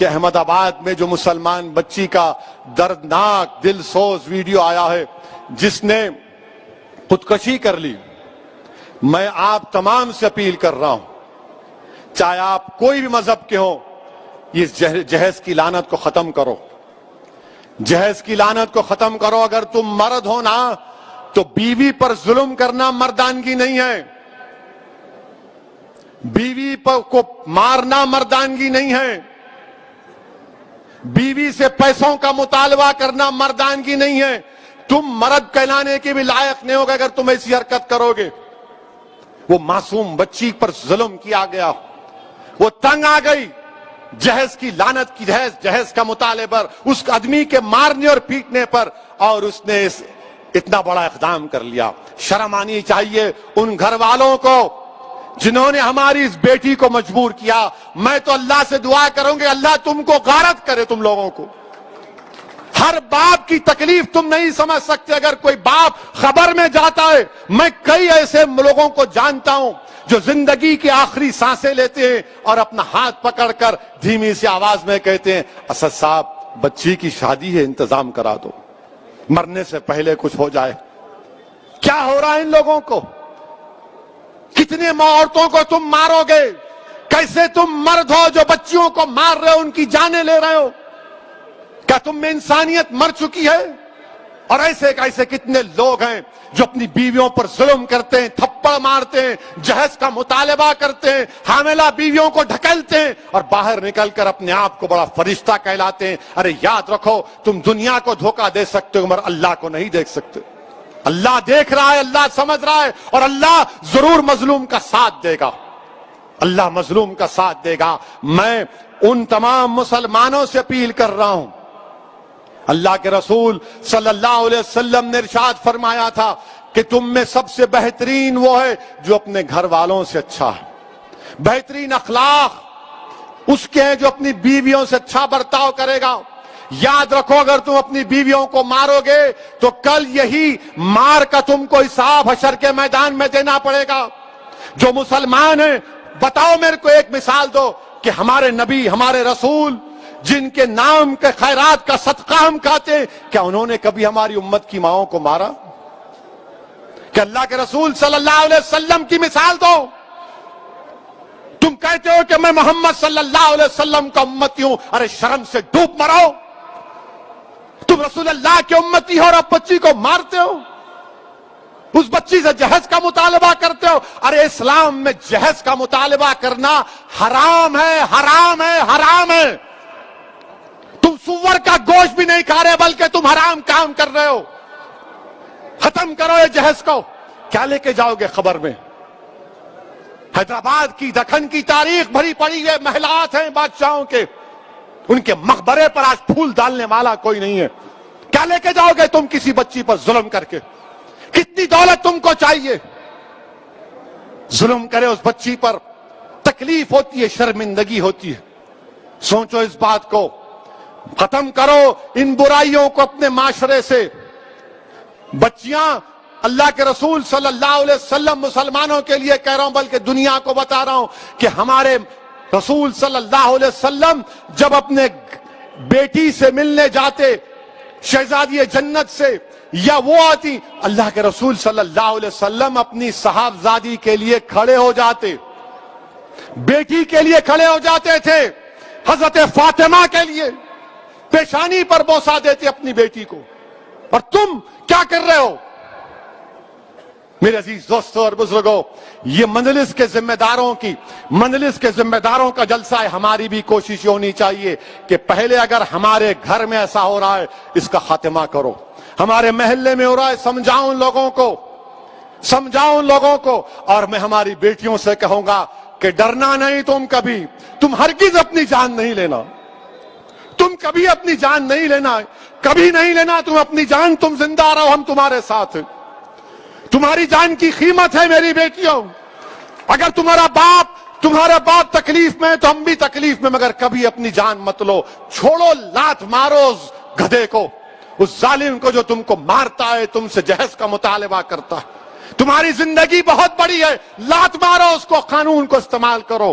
کہ احمد آباد میں جو مسلمان بچی کا دردناک دل سوز ویڈیو آیا ہے جس نے خودکشی کر لی، میں آپ تمام سے اپیل کر رہا ہوں، چاہے آپ کوئی بھی مذہب کے ہوں، یہ جہیز کی لعنت کو ختم کرو، جہیز کی لعنت کو ختم کرو۔ اگر تم مرد ہو نا تو بیوی پر ظلم کرنا مردانگی نہیں ہے، بیوی کو مارنا مردانگی نہیں ہے، بیوی سے پیسوں کا مطالبہ کرنا مردانگی نہیں ہے۔ تم مرد کہلانے کے بھی لائق نہیں ہوگا اگر تم ایسی حرکت کرو گے۔ وہ معصوم بچی پر ظلم کیا گیا، وہ تنگ آ گئی جہیز کی لعنت کی، جہیز کا مطالبہ پر، اس آدمی کے مارنے اور پیٹنے پر، اور اس نے اتنا بڑا اقدام کر لیا۔ شرم آنی چاہیے ان گھر والوں کو جنہوں نے ہماری اس بیٹی کو مجبور کیا۔ میں تو اللہ سے دعا کروں گی اللہ تم کو غارت کرے، تم لوگوں کو۔ ہر باپ کی تکلیف تم نہیں سمجھ سکتے۔ اگر کوئی باپ خبر میں جاتا ہے، میں کئی ایسے لوگوں کو جانتا ہوں جو زندگی کی آخری سانسیں لیتے ہیں اور اپنا ہاتھ پکڑ کر دھیمی سی آواز میں کہتے ہیں اسد صاحب بچی کی شادی ہے، انتظام کرا دو، مرنے سے پہلے کچھ ہو جائے۔ کیا ہو رہا ہے ان لوگوں کو؟ کتنے عورتوں کو تم مارو گے؟ کیسے تم مرد ہو جو بچیوں کو مار رہے ہو، ان کی جانیں لے رہے ہو؟ کیا تم میں انسانیت مر چکی ہے؟ اور ایسے کتنے لوگ ہیں جو اپنی بیویوں پر ظلم کرتے ہیں، تھپڑ مارتے ہیں، جہیز کا مطالبہ کرتے ہیں، حاملہ بیویوں کو ڈھکیلتے ہیں اور باہر نکل کر اپنے آپ کو بڑا فرشتہ کہلاتے ہیں۔ ارے یاد رکھو تم دنیا کو دھوکہ دے سکتے ہو مگر اللہ کو نہیں دیکھ سکتے۔ اللہ دیکھ رہا ہے، اللہ سمجھ رہا ہے، اور اللہ ضرور مظلوم کا ساتھ دے گا، اللہ مظلوم کا ساتھ دے گا۔ میں ان تمام مسلمانوں سے اپیل کر رہا ہوں، اللہ کے رسول صلی اللہ علیہ وسلم نے ارشاد فرمایا تھا کہ تم میں سب سے بہترین وہ ہے جو اپنے گھر والوں سے اچھا ہے۔ بہترین اخلاق اس کے ہیں جو اپنی بیویوں سے اچھا برتاؤ کرے گا۔ یاد رکھو اگر تم اپنی بیویوں کو مارو گے تو کل یہی مار کا تم کو حساب حشر کے میدان میں دینا پڑے گا۔ جو مسلمان ہیں بتاؤ میرے کو ایک مثال دو کہ ہمارے نبی، ہمارے رسول جن کے نام کے خیرات کا صدقہ ہم کھاتے ہیں، کیا انہوں نے کبھی ہماری امت کی ماؤں کو مارا؟ کہ اللہ کے رسول صلی اللہ علیہ وسلم کی مثال دو۔ تم کہتے ہو کہ میں محمد صلی اللہ علیہ وسلم کا امتی ہوں، ارے شرم سے ڈوب مرو۔ تم رسول اللہ کے امتی ہو اور اب بچی کو مارتے ہو، اس بچی سے جہیز کا مطالبہ کرتے ہو۔ ارے اسلام میں جہیز کا مطالبہ کرنا حرام ہے، حرام ہے، حرام ہے۔ تم سور کا گوشت بھی نہیں کھا رہے بلکہ تم حرام کام کر رہے ہو۔ ختم کرو یہ جہیز کو۔ کیا لے کے جاؤ گے خبر میں؟ حیدرآباد کی، دکن کی تاریخ بھری پڑی ہے، محلات ہیں بادشاہوں کے، ان کے مقبرے پر آج پھول ڈالنے والا کوئی نہیں ہے۔ کیا لے کے جاؤ گے تم کسی بچی پر ظلم کر کے؟ کتنی دولت تم کو چاہیے؟ ظلم کرے اس بچی پر، تکلیف ہوتی ہے، شرمندگی ہوتی ہے۔ سوچو اس بات کو، ختم کرو ان برائیوں کو اپنے معاشرے سے۔ بچیاں، اللہ کے رسول صلی اللہ علیہ وسلم مسلمانوں کے لیے کہہ رہا ہوں بلکہ دنیا کو بتا رہا ہوں کہ ہمارے رسول صلی اللہ علیہ وسلم جب اپنے بیٹی سے ملنے جاتے، شہزادی جنت سے، یا وہ آتی، اللہ کے رسول صلی اللہ علیہ وسلم اپنی صاحبزادی کے لیے کھڑے ہو جاتے، بیٹی کے لیے کھڑے ہو جاتے تھے، حضرت فاطمہ کے لیے پیشانی پر بوسہ دیتے اپنی بیٹی کو۔ اور تم کیا کر رہے ہو؟ میرے عزیز دوستوں اور بزرگوں، یہ مجلس کے ذمہ داروں کا جلسہ ہے۔ ہماری بھی کوشش ہونی چاہیے کہ پہلے اگر ہمارے گھر میں ایسا ہو رہا ہے اس کا خاتمہ کرو، ہمارے محلے میں ہو رہا ہے سمجھاؤ ان لوگوں کو، اور میں ہماری بیٹیوں سے کہوں گا کہ ڈرنا نہیں، تم ہرگز اپنی جان نہیں لینا، تم کبھی اپنی جان نہیں لینا، کبھی نہیں لینا تم اپنی جان، تم زندہ رہو، ہم تمہارے ساتھ ہیں۔ تمہاری جان کی قیمت ہے میری بیٹیوں۔ اگر تمہارا باپ تکلیف میں ہے تو ہم بھی تکلیف میں، مگر کبھی اپنی جان مت لو۔ چھوڑو، لات مارو اس گدھے کو، اس ظالم کو جو تم کو مارتا ہے، تم سے جہیز کا مطالبہ کرتا ہے۔ تمہاری زندگی بہت بڑی ہے، لات مارو اس کو، قانون کو استعمال کرو۔